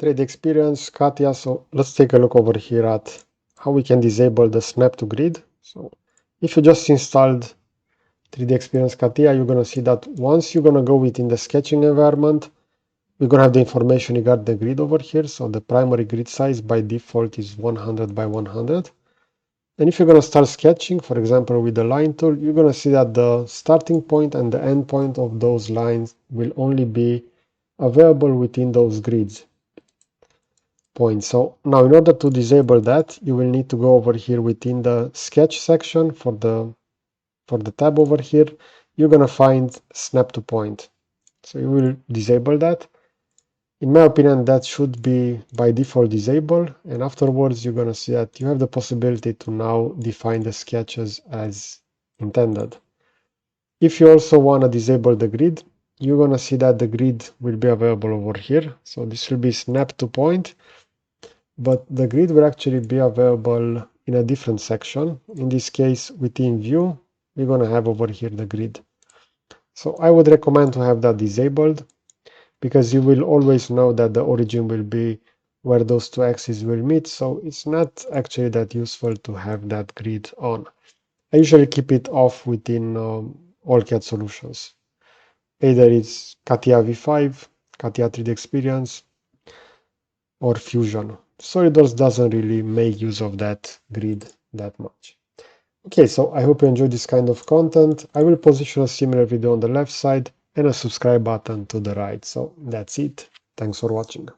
3D Experience, CATIA. So let's take a look over here at how we can disable the snap to grid. So if you just installed 3D Experience CATIA, you're going to see that once you're going to go within the sketching environment, we're going to have the information regarding the grid over here. So the primary grid size by default is 100 by 100. And if you're going to start sketching, for example, with the line tool, you're going to see that the starting point and the end point of those lines will only be available within those grids points. So now in order to disable that, you will need to go over here within the sketch section for the tab over here. You're going to find snap to point. So you will disable that. In my opinion, that should be by default disabled, and afterwards you're going to see that you have the possibility to now define the sketches as intended. If you also want to disable the grid, you're going to see that the grid will be available over here. So this will be snap to point, but the grid will actually be available in a different section. In this case, within view, we're going to have over here the grid. So I would recommend to have that disabled, because you will always know that the origin will be where those two axes will meet, so it's not actually that useful to have that grid on. I usually keep it off within all CAD solutions. Either it's CATIA V5, CATIA 3D Experience, or Fusion. SolidWorks doesn't really make use of that grid that much. Okay, so I hope you enjoyed this kind of content. I will position a similar video on the left side and a subscribe button to the right. So that's it. Thanks for watching.